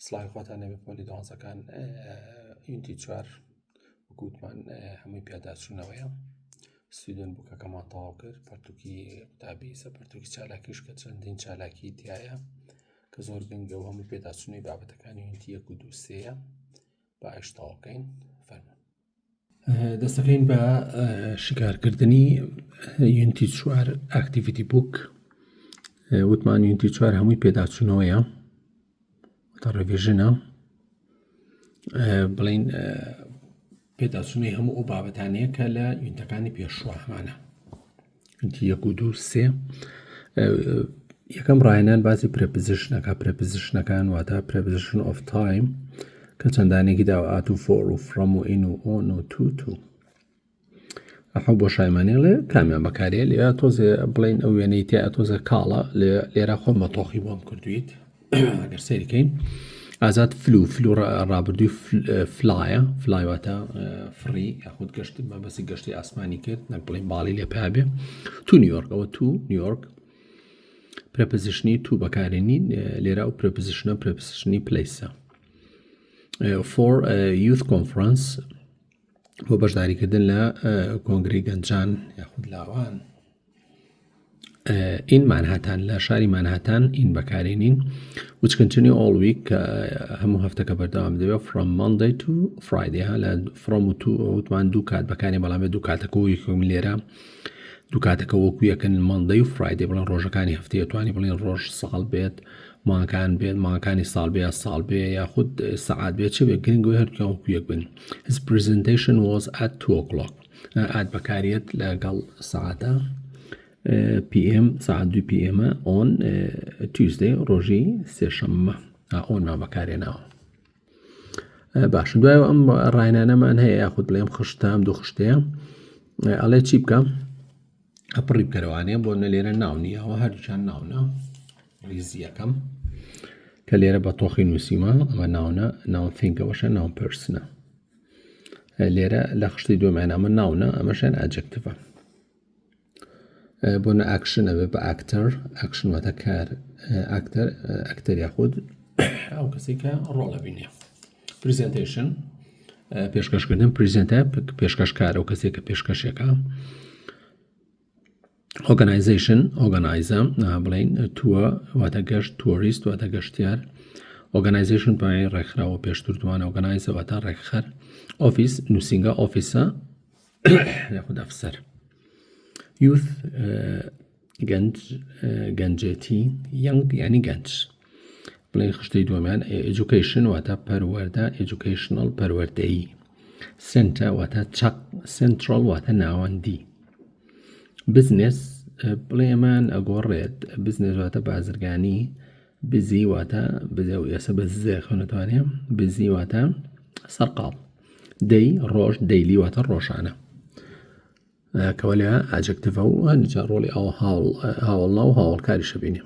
سڵاوی خۆتان لەبێ پۆلی دۆزەکان یونتی 4 گوتمان هەمووی پێداچوونەوەیە ستودنت بووکەکەمان تەواو کرد پەرتووکی قوتابی سە پەرتووکی چالاکیش کە چەندین چالاکی تایە کە زۆر گەنگە و هەمووی پێداچوونەی بابەتەکانی یونتی 1 و 2 3 با ئەشتاوەکەین فەرموو دەستەکەین بە شکارکردنی یونتی 4 ئاکتیڤیتی بووک وتمان یونتی 4 هەمووی پێداچوونەوەیە تا ڕێڤیژنە بڵین پێداچوونەی هەموو ئەو بابەتانەیە کە لە یونتەکانی پێشوە هەمانە یونتی 1 و 2 3 یەکەم ڕایەنان باسی پرێپزیشنەکە پرێپزیشنەکان واتە پرێپزیشن ئۆف تایم کە چەندانێکی داوە ئات و فۆر و فرەم و ئین و ئۆن و تو ئەحەو بۆ شایمانێڵێ کامیان بەکارێ لێرە تۆزێ بڵین ئەو وێنەی تیا تۆزە کاڵە لێرە خۆم بە تۆخی بۆم کردویت ئەگەر سەیرکەین ئازاد فلو ڕابردووی فلایە فلایواتە فڕی یاخود گەشت مەبەسی گەشتی ئاسمانی کرد نەک بڵین باڵی لێ پێبێ تو نیویۆرک ئەوە تو نیویۆرک پرێپزیشنی تو بەکارێنی لێرە ئەو پرێپزیشنی پلیسە for youth conference بۆ بەشداریکردن لە کۆنگری گەنجان یاخود لاوان in Manhattan لە شاری مانهاتان in بەکارێنین which continue all week هەموو هەفتەکە بەردەوام دەبێت from Monday to Friday لە from و to وتمان دوو کات بەکارێن بەڵام دوو کاتەکە و یەکەم لێرە دوو کاتەکە وەکو یەکەن Monday و Friday بڵێن ڕۆژەکانی هەفتەیە توانی بڵێن ڕۆژ ساڵ بێت ماکان بێت ماکانی ساڵ بێ ساڵ بێ یاخود سەعات بێت چ بێت گرنگەوەی هەردووکیان وەکو یەک بن his presentation was at 2 o'clock ئات بەکارێت لەگەڵ سەعاتە PM ساعت 2 PM on Tuesday ڕۆژی سێشەممە ئۆنمان بەکارێناوە باش دوای ئەم ڕاینانەمان هەیە یاخود بڵێم خشتە ئەم دوو خشتەیە ئەڵێ چی بکەم ئەپڕی بکەرەوانەیە بۆ نە لێرە ناونیەوە هەردووچان ناونە ڕیزی یەکەم کە لێرە بە تۆخی نووسیمە ئەمە ناونە ناون فینکەوەشە ناون پرسنە لێرە لە خشتی دوێمان ئەمە ناونە ئەمەشیان ئاجەکتڤە بۆنە ئاکشن ئەبێ بە ئاکتەر ئاکشن واتە کار ئاکتەر یاخود ئەو کەسی کە ڕۆڵە بینێ پریزنتیشن پێشکەشکردن پریزنتە پێشکەشکار ئەو کەسێک کە پێشکەشێکە ئۆرگەنایزیشن ئۆرگەنایزە بڵین تووە واتە گەشت تۆریست واتە گەشتیار ئۆرگەنایزیشن پای ڕێکخراوە پێشتردوانە ئۆرگەنایزە واتە ڕێکخەر ئۆفیس نووسینگە ئۆفیسە یاخود ئەفسەر youth گەنجێتی young یعنی گەنج بڵێن خشتەی دووەمیان education واتە پەروەردە educational پەروەردەیی center واتە چەق central واتە ناوەندی business بڵێمان ئەگۆڕێت business واتە بازرگانی busy واتە ئێستا بە زێ خوێنەتوانێ busy واتە سەرقاڵ day ڕۆژ daily واتە ڕۆژانە کەوەلە ئاجەکتڤە و هەندجا ڕۆڵی ئەو هاوڵنا و هاوڵکاریشە بینێ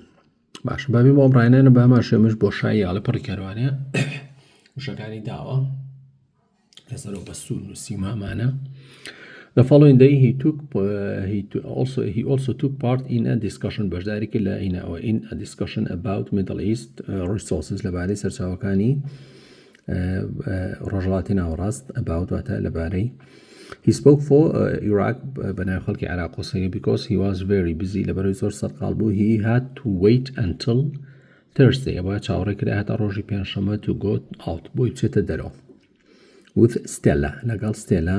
باش بابی بۆم ڕاینانە بە هەمان شێمش بۆ شایی ئاڵە پڕی کەروانێ وشەکانی داوە لەسەرەوە بە سوور نووسیمامانە The following day he also took part in a discussion بەشدارێکی لە in a discussion about Middle East resources لەبارەی سەرچاوەکانی ڕۆژهەڵاتی ناوەڕاست about واتە لەبارەی He spoke for Iraq بەناو خەڵکی عێراق و سیریا because he was very busy لەبەرەوەی زۆر سەرقاڵ بوو he had to wait until Thursday ئەوە چاوەڕێ کرا هەتا ڕۆژی پێنجشەممە to go out بۆی بچێتە دەرەوە with Stella لەگەڵ Stella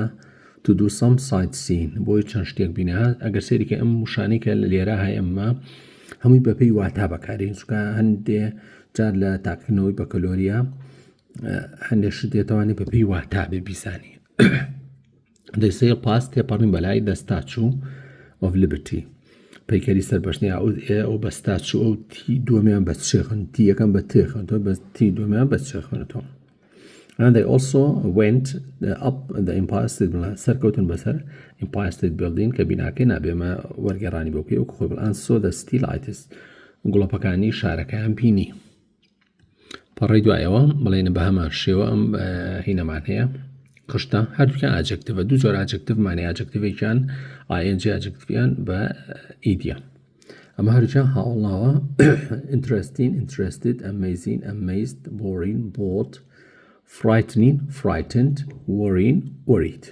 to do some sightseeing بۆی چەند شتێک بینە ئەگەر سێریکە ئەم موشانەی کە لە لێرە هەیە ئەمە هەمووی بەپێی واتا بەکارێن چونکە هەندێ جار لە تاقیکردنەوەی بەکەلۆریە هەندێک شت دێتەوانێت بەپێی واتا بێ بیزانی They sail past تێپەڕین بەلای the Statue of Liberty پەیکەری سەربەشنی ئەو بە ستاچوو ئەو تی دووەمیان بە چێخن تی یەکەم بە تێخنەوە بە تی دووەمیان بە چێخنێتەوە And they also went up the Empire State Building سەرکەوتن بەسەر Empire State Building کە بیناکەی نابێمە وەرگێڕانی بۆکەی وەکو خۆی بڵان so the Stylites گوڵەپەکانی شارەکەیان بینی پەڕی دوایەوە بڵێنە بە هەمان شێوە ئەم هینەمان هەیە خشتە هەردووکیان ئاجەکتڤە دوو جۆر ئاجەکتڤمانێ ئاجەکتڤێکیان ING ئاجەکتڤیان بە ئیدیە ئەمە هەرچیان هاوڵاوە interesting, interested, amazing, amazed, boring, bored, frightening, frightened, worrying, worried.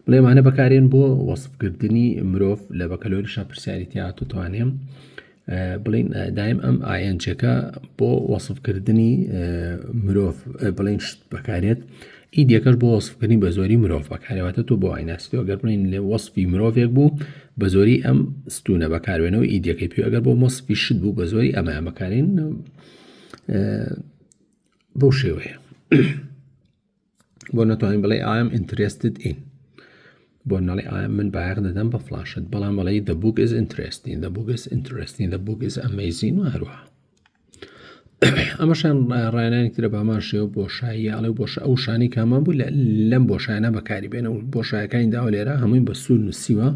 بڵێ مانە بەکارێن بۆ وەسفکردنی مرۆڤ لە بەکەلۆریشە پرسیاریتیا توانێم بڵین دایم ئەم ئاینجەکە بۆ وەسفکردنی مرۆڤ بڵین شت بەکارێت ئیدیەکەش بۆ وەسفکردنی بە زۆری مرۆڤ بەکارێواتە تۆ بۆ ئایناستی ئەگەر بڵین لێ وەسفی مرۆڤێک بوو بە زۆری ئەم ستونە بەکاربێنەوە ئیدیەکەی پێ ئەگەر بۆ وەسفی شت بوو بە زۆری ئەمە بەکارین بەو شێوەیە بۆ نەتوانین بڵێ I am interested in بۆ نەڵێ من بایەغ دەدەم بە فلاشت بەڵام بەڵێ the book is interesting, the book is interesting, the book is amazing و هەروەها ئەمەشان ڕایانانی ترە بامان شێوە بۆشایی ئاڵێ بۆش ئەو شانی کامان بوو لەم بۆشایانە بەکاری بێنە و بۆشایەکانی داوە لێرە هەمووی بە سوور نووسیوە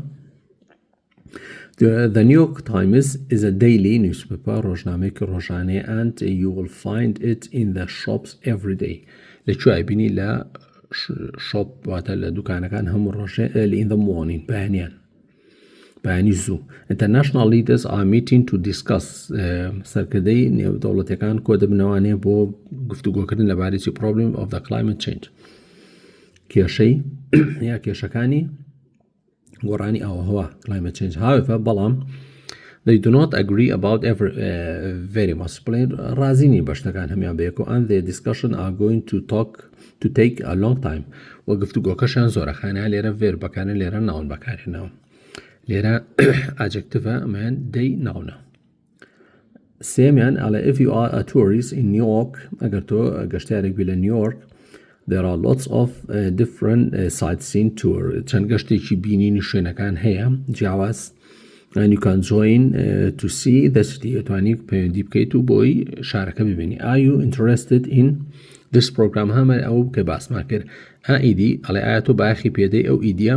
The New York Times is a daily newspaper ڕۆژنامەیەکی ڕۆژانەیە and you will find it in the shops every day لەکوێ بینی لە شۆپ واتە لە دوکانەکان هەموو ڕۆژێ in the morning بەیانی زوو International leaders are meeting to discuss سەرکردەی نێودەوڵەتیەکان کۆ دەبنەوانێ بۆ گفتوگۆکردن لەبارەی problem of the climate change کێشەی یا کێشەکانی گۆڕانی ئاوهەوا climate change however بەڵام they do not agree about very much بڵێن ڕازینی بەشتەکان هەمیان بەیەکۆ and their discussion are going to take a long time و گفتوگۆکەشیان زۆرەخانە لێرە vێر بەکارن لێرە ناون بەکارێنەوە لێرە adjective ئەمەیان دەی ناونە سێمیان ئاڵێ if you are a tourist in New York ئەگەر تۆ گەشتیارێک بی لە نیویۆرک there are lots of different sightseeing tour چەند گەشتێکی بینینی شوێنەکان هەیە جیاواز and you can join to see the city توانی پەیوەندی بکەیت و بۆی شارەکە ببینی are you interested in this program هەمە ئەو کە باسمان کرد ئیدی ئەڵێ ئایا تۆ باخی پێدەی ئەو ئیدیە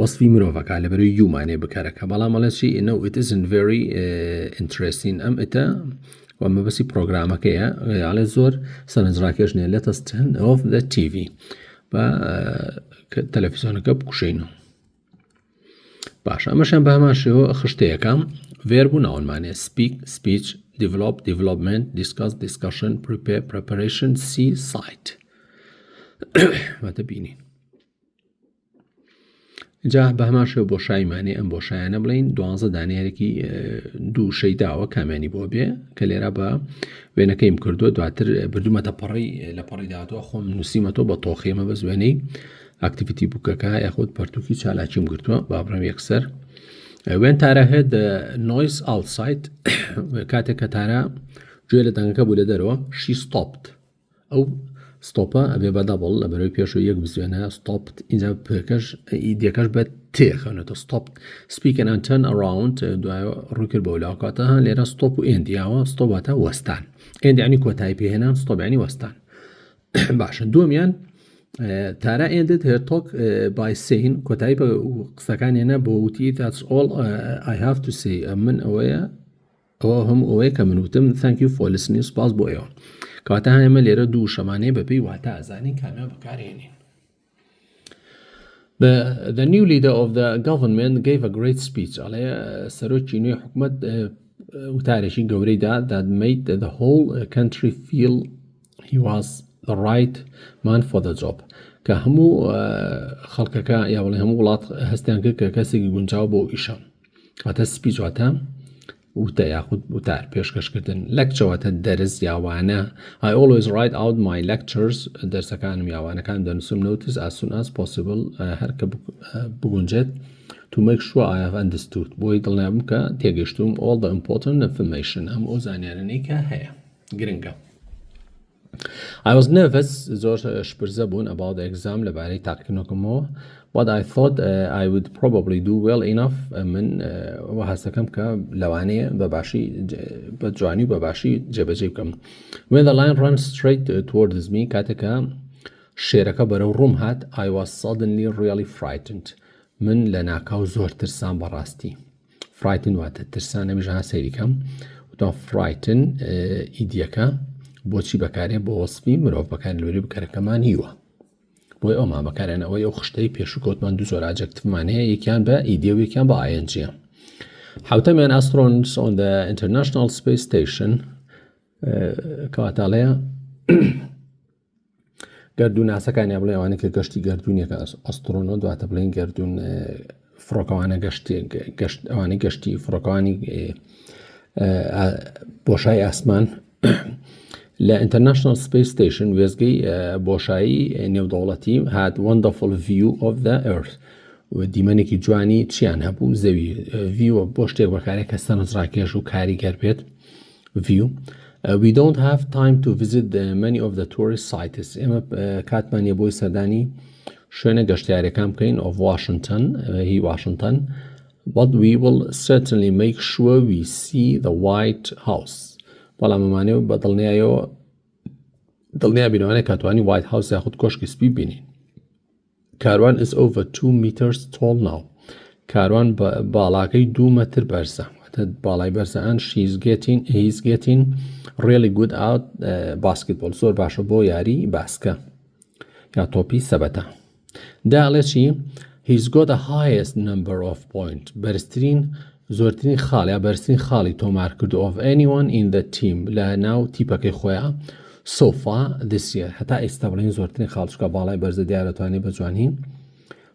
وەسفی مرۆڤەکە لەبەروی یومانێ بکارەکە بەڵام ئەڵەچی no it isn't very interesting ئەم ئتە و مەبەسی پرۆگرامەکەیە ئاڵێ زۆر سەرنجڕاکێش نیە let us turn off the TV بە تەلەڤیزۆنەکە بکوشێنەوە باش ئەمەشیان بە هەمان شێوە خشتەیەەکەم verb و ناونمانێ speak speech develop development discuss discussion prepare preparation see sight واتە بینین جا بە هەمان شێوە بۆشاییمانێ ئەم بۆشایانە بڵین 12 دانیارێکی دوو شەی داوە کامێنی بۆ بێ کە لێرە بە وێنەکەیم کردووە دواتر بردومەتە پەڕی لە پەڕی داهاتوە خۆم نووسیمەتەوە بە تۆخێمە بە زوێنەی ئاکتیڤیتی بووکەکە یاخود پەرتووکی چالاکیم گرتووە بابڕم یەکسەر when Tara had the noise outside کاتێک کە تارە گوێ لە دەنگەکە بوو لە دەرەوە she stopped ئەو ستۆپە ئەبێ بە دەبڵ لە بەرەوەی پێشەوە یەک بزوێنە stopped اینجا پێکەش ئیدیەکەش بە تێخەونێتە stopped speak and turn around دوایە ڕووکرد بە ولاوکاتە لێرە stop و ئێندیاوە stop واتە وەستان ئێندی ینی کۆتایی پێهێنان stop ینی وەستان باشە دووەمیان تارا ended her talk by saying کۆتایی بە قسەکانێنە بۆ وتی that's all I have to say من ئەوەیە ئەوە هەموو ئەوەیە کە من وتم thank you for listening سپاس بۆ ئێوە کەواتە هەمە لێرە دوو شەمانەیە بەپێی واتە ئازانین کامیان بەکارهێنین The new leader of the government gave a great speech ئەڵێ سەرۆکی نوێی حکومەت وتارێکی گەورەیدا that made the whole country feel he was the right man for the job کە هەموو خەڵکەکە یا بڵێ هەموو وڵات هەستیان کرد کە کەسێکی گونجاو بۆ ئیشە واتە سپیچ واتە وتە یاخود وتار پێشکەشکردن لەکچەوەتە دەرز یاوانە I always write out my lectures دەرسەکانم یاوانەکان دەنووسم notice as soon as possible هەر کە بگونجێت to make sure I have understood بۆی دڵنیابم کە تێگەشتوم all the important information ئەم ئەو زانیارانەی کە هەیە گرنگە I was nervous زۆر شپرزە بوون about the exam لەبارەی تاقیکردنەوەکەمەوە but I thought I would probably do well enough من وەهاستەکەم کە لەوانەیە بەباشی بە جوانی و بەباشی جێبەجێ بکەم when the line ran straight towards me کاتێکە شێرەکە بەرەو ڕووم هات I was suddenly really frightened من لە ناکاو زۆر ترسان بەڕاستی frightened واتە ترسان نەمیژە ها سەیریکەم وتە frighten ئیدیەکە بۆچی بەکارێ بۆ وەسفی مرۆڤ بەکار لەوەری بکارەکەمان هیوە بۆی ئەومان بەکارێنەوەی ئەو خشتەی پێشوکەوتمان دوو زۆر ئاجەکتفمان هەیە یەکیان بە ئیدی و یەکیان بە ING. حوتەمیان astronauts on the International Space Station کەواتاڵەیە گەردوون ناسەکانیان بڵێ ئەوانە کە گەشتی گەردوونیەکە ئەسترۆنۆت دواتە بڵێن گەردوون فڕۆکەوانە ئەوانەی گەشتی فڕۆکەوانی بۆشای ئاسمان لە International Space Station وێزگەی بۆشایی نێودەوڵەتی had wonderful view of the earth و دیمەنێکی جوانی چیان هەبوو زەوی view بۆ شتێک بەکارێک کە سەرنجڕاکێش و کاریگەر بێت view. We don't have time to visit many of the tourist sites. ئێمە کاتمان نیە بۆی سەردانی شوێنە گەشتیارەکان بکەین of Washington هی Washington, but we will certainly make sure we see the White House. بەڵام ئەمانەوە بە دڵنیا بینەوانە کاتوانی White House یاخود کۆشکی سپی بینین. کاروان is over 2 meters tall now. کاروان باڵاکەی 2 مەتر بەرزە. باڵای بەرزەکان he's getting really good at basketball. زۆر باشە بۆ یاری باسکە یا تۆپی سەبەتە. داڵێ چی؟ He's got the highest number of points. زۆرترین خاڵ یا بەرزترین خاڵی تۆمار کردو of anyone in the team لە ناو تیپەکەی خۆیان so far this year. هەتا ئێستا بڵێن زۆرترین خاڵ چکە باڵای بەرزە دیارەتوانێت بە جوانی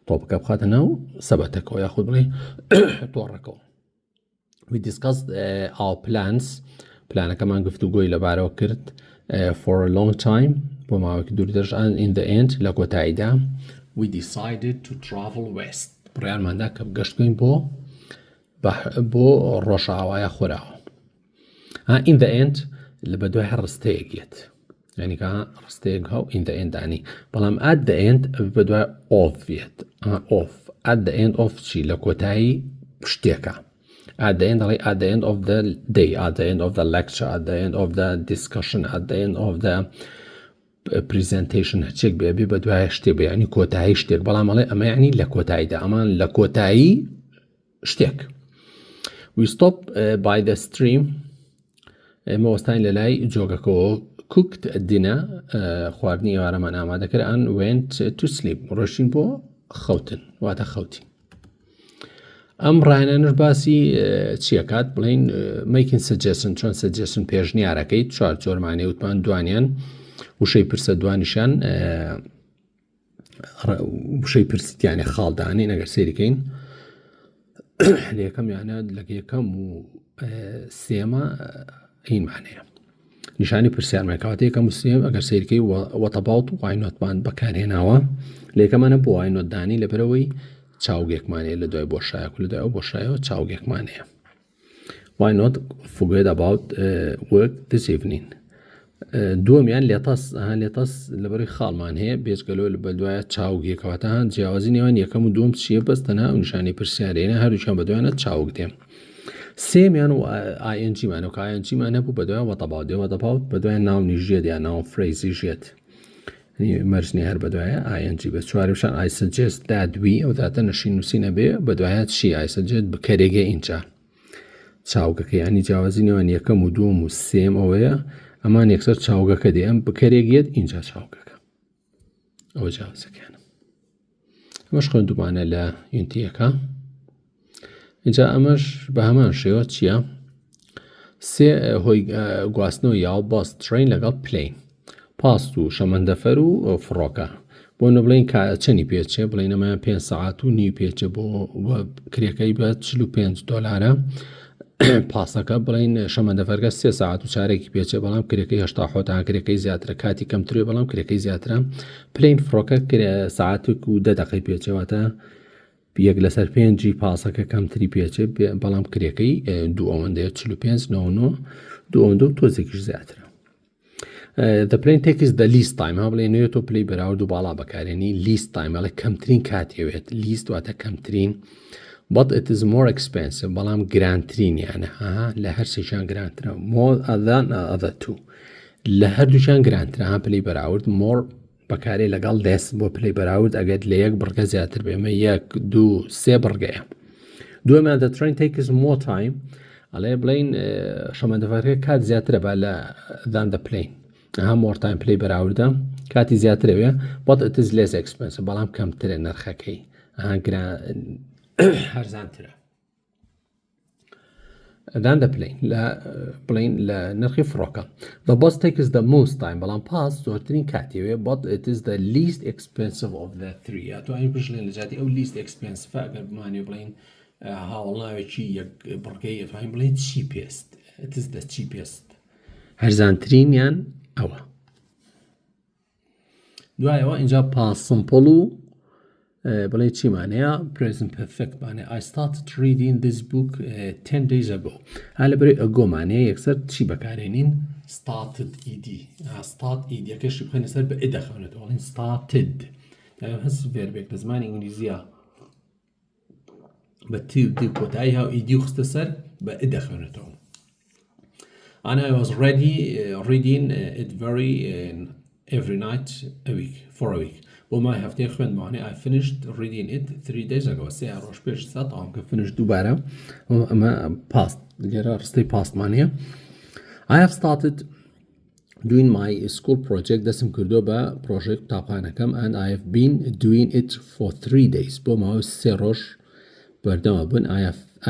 تۆپەکە بخاتە ناو سەبەتەکەەوە یاخود بڵێ تۆڕەکەەوە. We discussed our plans. پلانەکەمان گفتوگۆی لەبارەوە کرد for a long time بۆ ماوەیەکی دوور دەژ in the end لە کۆتاییدا we decided to travel west. بڕیارماندا کە گەشتکەین بۆ ڕۆژئاوایە خۆراوە. in the end لە بەدوای هەر ڕستەیەکێت یعنی کە ڕستەیەک هەو in the end دانی بەڵام at the end بەدوای of بێت of at the end of چی لە کۆتایی شتێکە. At the end of the day, at the end of the lecture, at the end of the discussion, at the end of the presentation هەچێک بێ بە دوای شتێک بێ ینی کۆتایی شتێک بەڵام ئەڵێ ئەمە یعنی لە کۆتاییدا ئەمان لە کۆتایی شتێک. We stop by the stream. ئێمە وەستاین لە لای جۆگەکەەوە cooked dinner خواردنی ئێوارەمان ئامادەکرد and went to sleep. ڕۆشتین بۆ خەوتن واتە خەوتی. ئەم ڕایانەش باسی چیەکات بڵین making suggestion چۆن suggestion پێشنیارەکەی چوار جۆرمانەی وتمان دوانیان وشەی پرسە دوانیشان وشەی پرسیتیانێ خاڵدانی نەگەر سێریکەین لە یەکەمیانە لە یەکەم و سێمە هینمانەیە نیشانی پرسیارمان کەواتە یەکەم و سێم ئەگەر سێریکەی what about why notمان بەکارهێناوە لە یەکەمانە بۆ why not دانی لەبەرەوەی چاوگێکمانەیە لە دوای بۆشایە و لە دوای ئەو بۆشایەوە چاوگێکمانەیە. Why not forget about work this evening. دووەمیان لێتەس لەبەری خاڵمان هەیە بێجگەلۆ بە دوایە چاوگێکەوەتە جیاوازی نێوان یەکەم و دووەم چیە بەستەنا و نیشانی پرسیارێنە هەردووچیان بە دوایانە چاوک دێم. سێمیان و INGمان و INGمان هەبوو بە دوای وەتەباوت دێوەتەباوت بە دوای ناو نیژێت یا ناو فرەیزی ژێت مەرجنی هەر بە دوایە ING بە چوارشان I suggest that we ئەو داتە نەشین نووسینە بێ بە دوایە چی I suggest بکەرێگە اینجا چاوگەکە ینی جیاوازی نێوان یەکەم و دووەم و سێم ئەوەیە ئەمان یەکسەر چاوگەکە دێم بکەرێگێت اینجا چاوگەکە ئەوە جیاوازەکانە. ئەمەش خوێندومانە لە یونتیەکە. اینجا ئەمەش بە هەمان شێوە چییە؟ سێ هۆی گواستنەوە یاو باس ترین لەگەڵ پلین پاست و شەمەندەفەر و فڕۆکە بۆ نە بڵین چەنی پێچێ بڵین ئەمە 5 ساعات و نی پێچە بۆ کرێکەی بە $45 پاسەکە بڵین شەمەندەفەرگە 3 ساعات و چارێکی پێچێ بەڵام کرێکەی 80 کرێکەی زیاترە کاتی کەمترێ بەڵام کرێکەی زیاترە پلین فڕۆکە ساعتێک و 10 دقەی پێچێواتە یەک لەسەر 5 پاسەکە کەمتری پێچێ بەڵام کرێکەی 2 ئەوەندەیە 45 2 ئەوەندە و تۆزێکیش زیاترە. The plane takes the least time ها بڵێ نوێت تۆ پلی بەراورد و باڵا بەکارێنی least time ئەڵێ کەمترین کاتێوێت least واتە کەمترین but it is more expensive بەڵام گرانترینیانە لە هەرسێکیان گرانترە more than other two لە هەردووچیان گرانترە ها پلی بەراورد more بەکارێ لەگەڵ less بۆ پلی بەراورد ئەگەر لە یەک بڕگە زیاتر بێمە 1 2 3 بڕگەیە. دووەمیان the train takes more time ئەڵێ بڵین شەمەندەفەرەکە کات زیاترە بە لە than the plane more time پلی بەراوردە کاتی زیاترەوێ but it is less expensive بەڵام کەمترە نرخەکەی هەرزانترە than the plane لە نرخی فڕۆکە. The bus takes the most time بەڵام پاس زۆرترین کاتیوێ but it is the least expensive of the three. ئەتوانین بژڵێن لە جاتی ئەو least expensive ئەگەر بمانێ بڵین هاوڵناوێکی یەک بڕگەی ئەتوانین بڵین cheapest. It is the cheapest. هەرزانترینیان ئەوە. دوایەوە اینجا past simple و بڵێ چی مانەیە present perfect مانەیە I started reading this book 10 days ago. هەلە بەرەی ago مانەیە یەکسەر چی بەکارێنین started ed start ed یەکەشی بخەنە سەر بە ed دەخەونێتەوە بڵین started هەست ڤێربێک لە زمانی ئینگلیزیە بە تی و دی کۆتایی هاو ed و خستە سەر بە ed دەخەونێتەوە. And I was reading it every night for a week. بۆ مای هەفتەیە خوێندمەوانێ I finished reading it 3 days ago. سێ ڕۆژ پێش تاوام کە finish دووبارە ئەمە past لێرە ڕستەی pastمانەیە. I have started doing my school project دەستم کردووە بە پرۆژێک قوتابخانەکەم and I have been doing it for 3 days. بۆ ماوەی سێ ڕۆژ بەردەوام بوون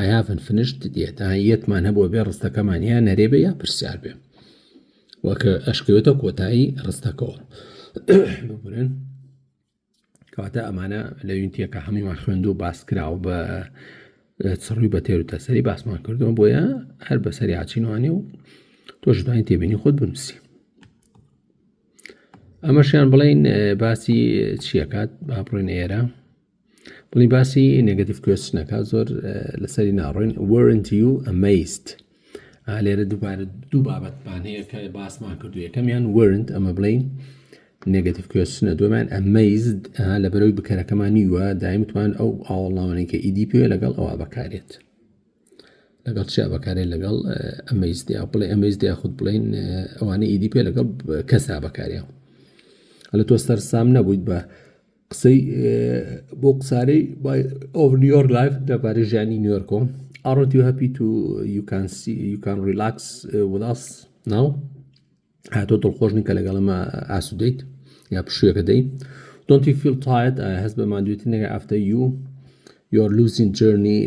I haven't finished it yet. یەتمان هەبووە بێ ڕستەکەمان یا نەرێ بێ یا پرسیار بێ وەکە ئەشکەوێتە کۆتایی ڕستەکەەوە ببورن کەواتە ئەمانە لە یونتیەکە هەموویمان خوێندو و باس کراوە بە چڕووی بە تێر و تەسەری باسمان کردووە بۆیە هەر بەسەری هاچینوانێ و تۆش دوای تێبینی خۆت بنووسی. ئەمەشیان بڵین باسی چیەکات با بڕین ئێرە بڵین باسی نێگەتیڤ کوێستنەکە زۆر لەسەری ناڕۆین weren't you amazed لێرە دووبارە دوو بابەتمان هەیە کە باسمان کردو یەکەمیان weren't ئەمە بڵین نێگەتیڤ کوێستنە دووەمان amazed لە بەرەوەی بکەرەکەمانی وە دایمتوان ئەو ئاوەڵناوانەی کە ئیدی پێوێ لەگەڵ ئەوە بەکارێت لەگەڵ چیا بەکارێت لەگەڵ amazed یا بڵێ amazed یاخود بڵین ئەوانەی ئیدی پێ لەگەڵ کەسا بەکارێ هەلە تۆ سەرسام نەبوویت بە قسەی بۆ قسارەی of New York Life دەبارەی ژیانی نیویۆرکۆ aren't you happy you can relax with us now تۆ دڵخۆشنی کە لەگەڵ ئەمە ئاسوودەیت یا پشوویەکە دەیت don't you feel tired هەست بە ماندوێتنێکە after your losing journey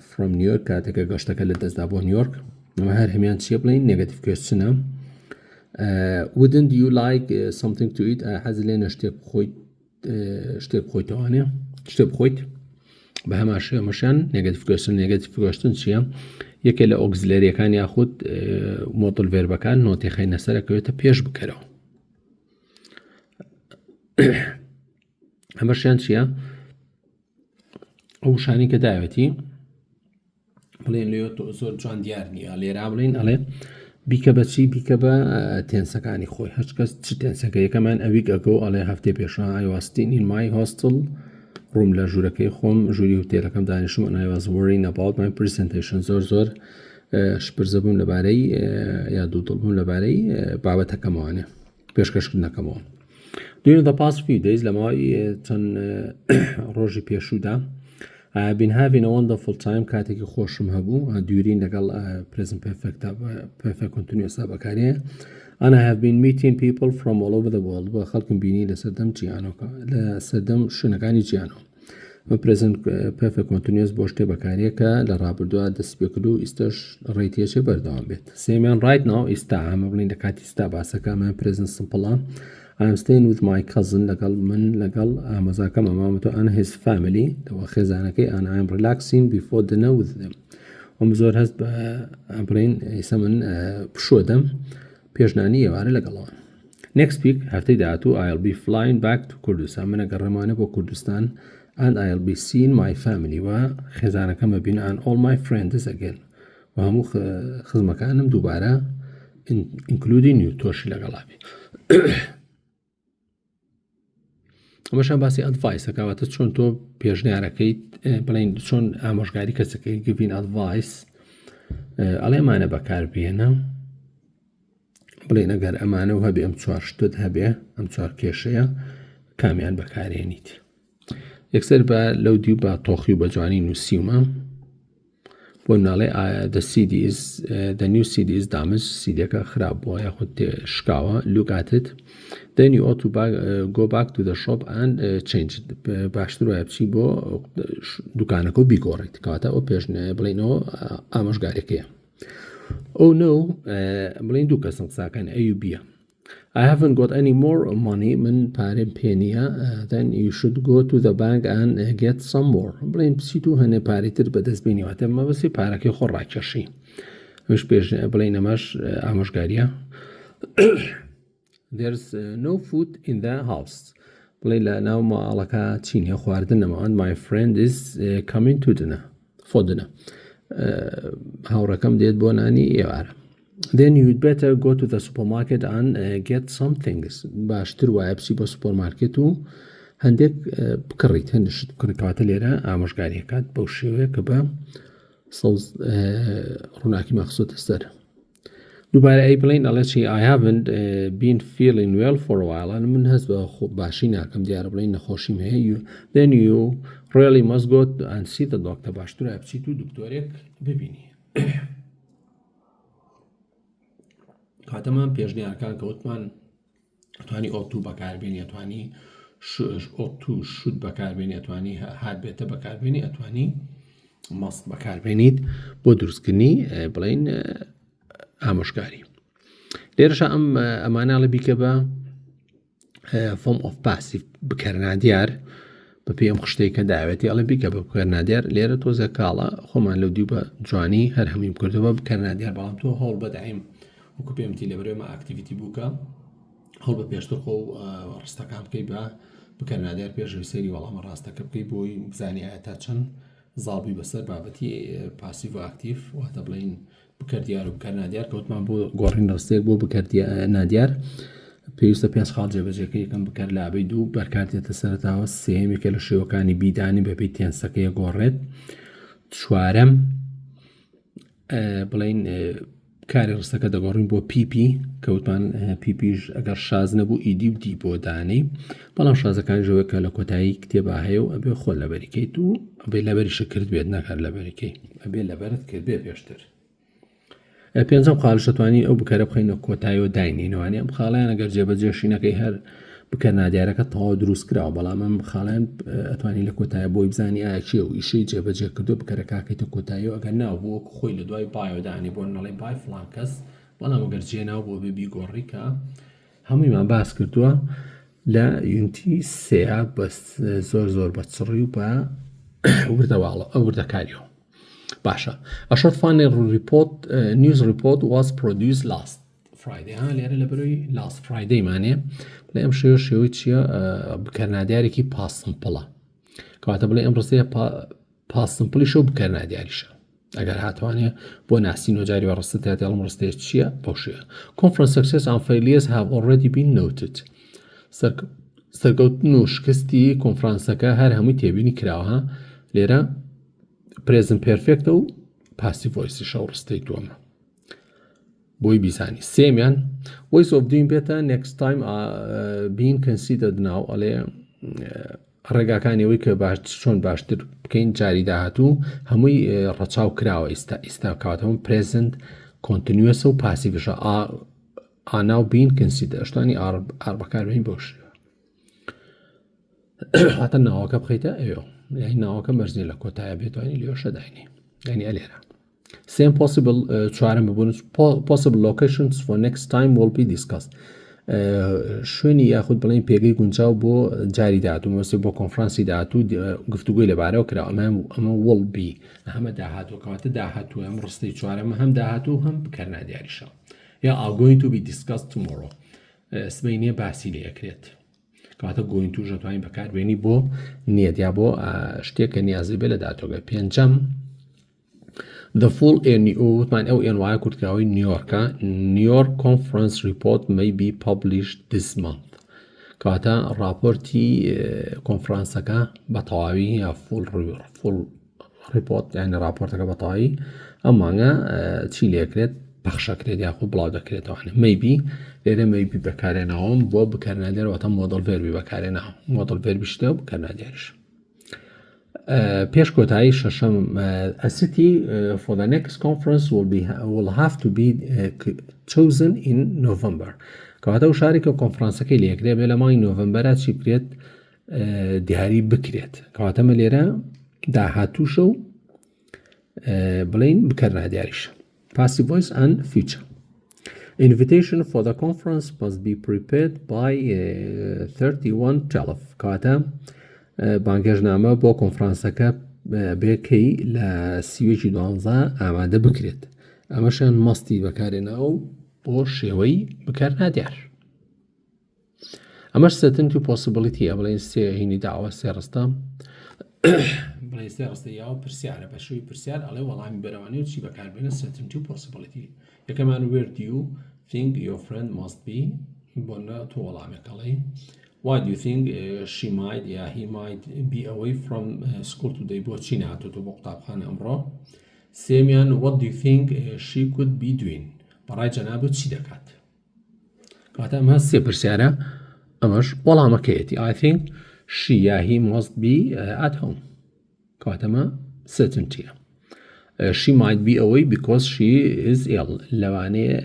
from New York کاتێکە گەشتەکە لە دەستدا بۆ نیویۆرک ئەمە هەر هەمیان چیە بڵین نێگەتیڤ کوێستنە wouldn't you like something to eat حەز لێنە شتێک بخۆیتەوانێ شتێک بخۆیت بە هەماشێ ئەمەشیان نێگەتیڤ کوێستن نێگەتیڤ کوێستن چییە یەکێ لە ئۆگزلەریەکان یاخود مۆتڵ ڤێربەکان نۆتێ خەینە سەرەکەوێتە پێش بکەرەوە ئەمەشیان چییە ئەو شانی کە داوێتی بڵێن لێ زۆر جوان دیار نییە لێرا بڵین ئەڵێ بیکە بەچی بیکە بە تێنسەکانی خۆی هەچ کەس چ تێنسەکە یەکەمان ئەویک ئەگە ئەڵێ هەفتێ پێشە ئایواستین in my hostel ڕووم لە ژوورەکەی خۆم ژووری هوتێلەکەم دانیشم and I was worrying about my presentation زۆر شپرزە بووم لەبارەی یا دوودڵ بووم لەبارەی بابەتەکەمەوانێ پێشکەشکردنەکەمەوە during the past few days لە ماوەی چەند ڕۆژی پێشوودا I have been having a wonderful time کاتێکی خۆشم هەبوو during لەگەڵ present perfect continuous بەکارێ and I have been meeting people from all over the world بە خەڵکم بینی لە سەردەم جیهانەوە لە سەردەم شوێنەکانی جیهانەوە بە present perfect continuous بۆ شتێ بەکارێ کە لە ڕابردووە دەست پێ کرد و ئیستەش ڕێتیەشێ بەردەوام بێت سێمیان right now ئیستا ئەمە بڵین لە کاتی ئیستا باسەکەمان present simple I am staying with my cousin لەگەڵ ئامۆزاکەم ئەمامەتەوە and his family دەوە خێزانەکەی and I am relaxing before dinner with them ئەم زۆر هەست بە بڵین ئێستا من پشۆدەم پێشنانی ئێوارە لەگەڵەوە next week هەفتەی داهاتوو I'll be flying back to کوردستان منە گەڕێمانە بۆ کوردستان and I'll be seeing my family و خێزانەکەم ببینە and all my friends again و هەموو خزمەکانم دووبارە including you تۆشی لەگەڵابی ئەمەشان باسی ئەدڤایسە کەواتە چۆن تۆ پێشنیارەکەیت بڵین چۆن ئامۆژگاری کەسەکەی گڤین ئەدڤایس ئەڵێ ئەمانە بەکاربێنە بڵین ئەگەر ئەمانە و هەبێ ئەم چوار شتت هەبێ ئەم چوار کێشەیە کامیان بەکارێنیت یەکسەر بە لەو دی و بە تۆخی و بە جوانی نووسیومە بۆ مناڵێ the new CD is damaged CDەکە خراپ بووە یاخود شکاوە look at it then you ought to go back to the shop and change it باشتر وایە بچی بۆ دوکانەکە و بیگۆڕیت کەواتە ئەو پێشنیایە بڵێنەوە ئامۆژگاریەکەیە oh no بڵێن دوو کەسن قساکەن A و B I haven't got any more money من پارێم پێ نییە then you should go to the bank and get some more بڵێن بچیت و هەنێ پارەی تر بەدەست بێنیواتە مەبەستی پارەکەی خۆ ڕاکێشی ئەوش بڵێن ئەمەش ئامۆژگاریە there's no food in the house بڵێن لە ناو ماڵەکە چی نییە خواردن نەماوە and my friend is coming to dinner for dinner هاوڕەکەم دێت بۆ نانی ئێوارە then you'd better go to the supermarket and get some things باشتر وایە بچی بۆ سوپۆرمارکێت و هەندێک بکڕیت هەندشت بکڕیتەوەتە لێرە ئامۆژگاریەکات بەو شێوەیە کە بە ڕووناکی مەخسووتە سەر دووبارە ئەی بڵێن ئەڵێ چی I haven't been feeling well for a while من هەست بە باشی ناکەم دیارە بڵێن نەخۆشیم هەیە then you really must go and see the doctor باشتر وایە بچیت و دکتۆرێک ببینی کاتەمان پێشنیارەکان کەوتمان ئەتوانی ئۆتو بەکاربێنی ئەتوانی ئۆتو شوت بەکاربێنی ئەتوانی هات بێتە بەکاربێنی ئەتوانی مەست بەکاربێنیت بۆ دروستکردنی بڵێن ئامۆژگاری لێرەشە ئەماناڵە بیکە بە form of passive بکەرنادیار بە پێی ئەم خشتەی کە داوێتی ئەڵێ بیکە بە بکەرنادیار لێرە تۆزە کاڵە خۆمان لەو دیو بە جوانی هەر هەمووی بکردەوە بکەرنادیار بەڵام تۆ هەوڵ بەدایم وەکو پێمتی لەبەرێمە ئاکتیڤیتی بووکە هەڵ بە پێشتر خۆ ڕستەکان بکەی بە بکەرنادیار پێشەوەی سەیری وەڵامە ڕاستەکە بکەی بۆی بزانانی تا چەند زاڵبووی بەسەر بابەتی پاسیڤ و ئاکتیڤ واتە بڵێن بکەردیار و بکەرنادیار کەوتمان بۆ گۆڕین ڕستەیەک بۆ بکەرنادیار پێویستە پێنج خاڵ جێبەجێکە یەکەم بکەر لابەی دوو بەرکاتێتە سەرەتاوە سێهەمێکە لە شێوەکانی بیدانی بەپێی تێنسەکەیە گۆڕێت چوارەم بڵێن کاری ڕستەکە دەگۆڕین بۆ پیپی کەوتمان پیپیش ئەگەر شاز نەبوو ئیدی و دی بۆ دانەی بەڵام شازەکان ژەوەکە لە کۆتایی کتێبا هەیە و ئەبێ خۆ لەبەریکەیت و ئەبێ لەبەریشە کرد بێت نەکار لەبەریکەی ئەبێ لەبەرت کرد بێ پێشتر پێنجەم خاڵشەتوانی ئەو بکەرە بخینە کۆتایی و داینینەوانی ئەم خاڵیان ئەگەر جێبەجێشینەکەی هەر بکەرنادیارەکە تەواو دروست کراوە بەڵام ئەم خاڵیان ئەتوانی لە کۆتایە بۆی بزانی ئایا چیە و ئیشەی جێبەجێ کردو بکەرە کاکەیتە کۆتایی و ئەگەر ناو بۆ خۆی لە دوای بایۆدانی بۆ نەڵێ بای فڵان کەس بەڵام ئەگەر جێ ناو بۆ بێ گۆڕی کە هەموویمان باس کردووە لە یونتی سێە بە زۆر بە چڕی و بە وردەواڵە ئەو وردەکاریەوە باشە a final report news report was produced last Friday ها لێرە لە بەرەوەی last Friday مانێ بڵێ ئەم شێوەی چییە بکەرنادیارێکی پاسمپڵە کەواتە بڵێ ئەم ڕستەیە پاسمپڵیشە و بکەرنادیاریشە ئەگەر هاتوانێ بۆ ناسینەوە جاری وە ڕستە تێت ئەڵم ڕستەیە چییە بەوشەیە conference success and failures have already been noted سەرکەوتن و شکستی کۆنفرانسەکە هەر هەمووی تێبینی کراوە لێرە present perfect و passive voice شەو ڕستەی دووەمە بۆی بیزانی سێمیان ways of doing better next time being considered now ئەڵێ ڕێگاکانیەوەی کە چۆن باشتر بکەین جاری داهاتوو هەمووی ڕەچاو کراوە ئێستا کاتەوە present continuous و passive are now being considered شتانی ئاربەکاربێنی بۆ شێوە هاتە ناوەکە بخەیتە ئەوێ یعنی ناوەکە مەرجێ لە کۆتایە بێتوانی لێوەشە داینی یعنی ئەلێرە same possible چوارم ببوون possible locations for next time will be discussed شوێنی یاخود بڵێن پێگەی گونجاو بۆ جاری داهاتوو مەبەستی بۆ کۆنفرانسی داهاتوو گفتوگوی لەبارەوە کرا ئەمە will be هەمە داهاتوو کەواتە داهاتوو ئەم ڕستەی چوارەمە هەم داهاتوو هەم بکەرنادیاریشە یا are going to be discussed tomorrow سبەینێ باسی لێ ئەکرێت کەواتە going to ژەتوانین بەکاربێنی بۆ نیەت یا بۆ شتێک کە نیازی بێ لە داهاتووگە پێنجەم The full وتمان ئەو ئێنوایە کورتکراوی نیویۆرکە New York Conference Report may be published this month کەواتە راپۆرتی کۆنفرانسەکە بە تەواوی یا full report یعنی راپۆرتەکە بە تەواوی ئەم مانگە چی لێکرێت پەخشەکرێت یاخود بڵاو دەکرێتەوە maybe لێرە maybe بەکارێناوم بۆ بکەرنادیار واتە مۆدڵ ڤێربی بەکارێناوە مۆدڵ ڤێربی شتە و بکەرنادیاریش پێش کۆتایی شەشەم a city for the next conference will have to be chosen in November. کەواتە و شاری کە کۆنفرانسەکەی لێکرێ بێ لە مانگی نۆڤەمبەرە چی بکرێت دیاری بکرێت. کەواتەمە لێرە داهاتووشە و بڵین بکەرنا دیاریشە. Passive voice and future. Invitation for the conference must be prepared by 31/12. کەواتە بانگێژنامە بۆ کۆنفرانسەکە بێکەی لە 30/12 ئامادە بکرێت. ئەمەشیان مەستی بەکارێنەوە بۆ شێوەی بکەرنا دیار. ئەمەش certainty possibility بڵێن سێ هینی داوە سێ ڕستە بڵێن سێ ڕستە یاوە پرسیارە بە شوی پرسیار ئەڵێ وەڵامی بەرەوانی و چی بەکاربێنە certainty possibility. یەکەمان where do you think your friend must be بۆنە تۆ وەڵامێکەڵێ why do you think she might he might be away from school today بۆچی نهاتۆ بۆ قوتابخانە ئەمڕۆ. سێمیان what do you think she could be doing بەڕای جەنابەت چی دەکات. کەواتە ئەمە سێ پرسیارە ئەمەش وەڵامەکەیەتی I think she he must be at home. کەواتەمە certaintyە. She might be away because she is ill. لەوانەیە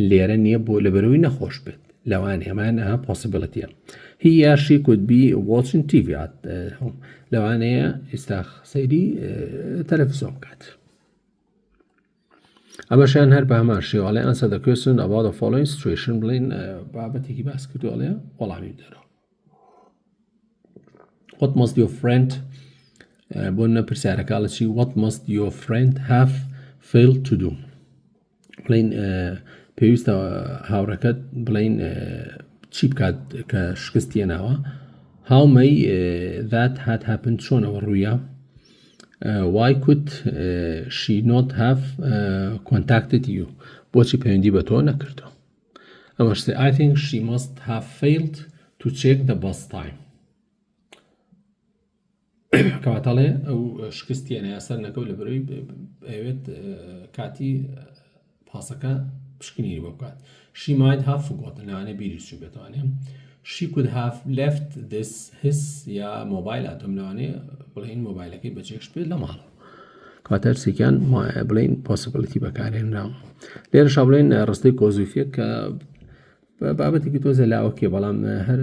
لێرە نییە بۆ لەبەرەوەی نەخۆش بێت. لەوانەیە ئەمانە possibilityە. He she could be watching TV at home. لەوانەیە ئێستا سەیری تەلەڤیزۆن بکات. ئەمەشیان هەر بە هەمان شێوەڵێ answer the question about the following situation بڵین بابەتێکی باس کردووەڵێ وەڵامی بدەرەوە. What must your friend بۆنە پرسیارەکە چی what must your friend have failed to do بڵین پێویستە هاوڕەکەت بڵین چی بکات کە شکستیە ناوە how may that had happened چۆنەوە ڕوویە why could she not have contacted you بۆچی پەیوەندی بە تۆ نەکردەوە. ئەمەش I think she must have failed to check the bus time. کەواتەڵێ ئەو شکستیانە یاسەر نەکەوت لە بەرەوەی ئەوێت کاتی پاسەکە پشکنیری بۆ بکات. She might have forgotten لەوانێ بیری چوو بێتوانێ. She could have left his یا مۆبایلاتم لەوانێ بڵین مۆبایلەکەی بەجێش بێت لە ماڵەوە. کەواتە هەرسێکیان بڵین possibility بەکارهێنراوە. لێرەشا بڵین ڕستەی کۆزوفیە کە بابەتێکی تۆزە لاوەکێ بەڵام هەر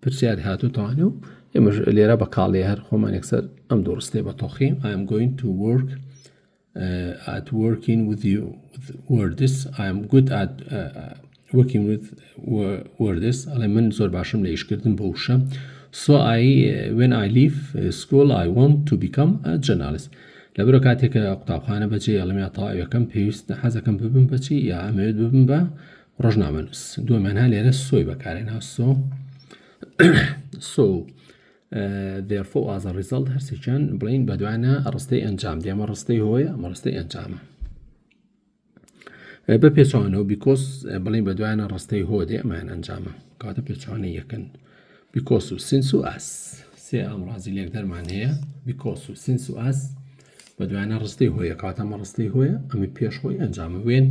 پرسیار هاتووتەوانێ و ئێمەش لێرە بە کاڵێ هەر خۆمان یەکسەر ئەم دوو ڕستەی بە تۆخی I am going to work at working with you with words. I am good at working with words. ئەڵێ من زۆر باشم لە ئیشکردن بە وشە. So when I leave school I want to become a journalist. لەبەرەوە کاتێکە قوتابخانە بەجێ ئەڵێم یا تەواویەکەم پێویستە حەزەکەم ببم بەچی یا ئەمەوێت ببم بە ڕۆژنامەنووس. دووەمانها لێرە سۆی بەکارهێنا so therefore as a result هەرسێکیان بڵین بەدوانە ڕستەی ئەنجام دێ ئەمە ڕستەی هۆیە ئەمە ڕستەی ئەنجامە بە پێچوانەوە because بڵین بەدوانە ڕستەی هۆ دێ ئەمان ئەنجامە کاتە پێچوانەی یەکەن because و since و as سێ ئەمڕازی لێک دەرمان هەیە because و since و as بەدوانە ڕستەی هۆیە کاتەمە ڕستەی هۆیە ئەمی پێش خۆی ئەنجامە when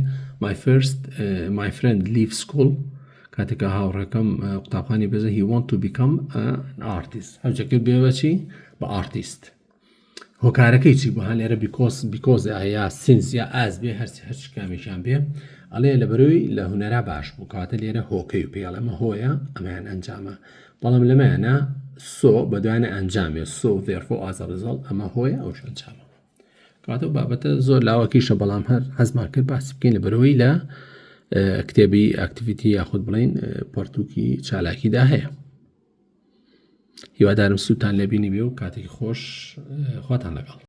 my friend leaves school کاتێکە هاوڕەکەم قوتابخانەی بێزە he want to become an artist هەوجەکرد بێوە چی بە artist هۆکارەکەی چی بۆ هەن لێرە because یا since یا as بێ هەرچی کامیشان بێ ئەڵێ لە بەرەوەی لە هونەرا باش بوو کاتە لێرە هۆکەی و پێڵەمە هۆیە ئەمەیان ئەنجامە بەڵام لەمایانە so بەدوانە ئەنجامێ so therefore as a result ئەمە هۆیە ئەوش ئەنجامە کاتە بابەتە زۆر لاوەکیشە بەڵام هەر حەزمان کرد باسی بکەین لە بەرەوەی لە کتێبی ئاکتیڤیتی یاخود بڵین پەرتووکی چالاکیدا هەیە. هیوادارم سووتان لێبینی بێ و کاتێکی خۆش خواتان لەگەڵ.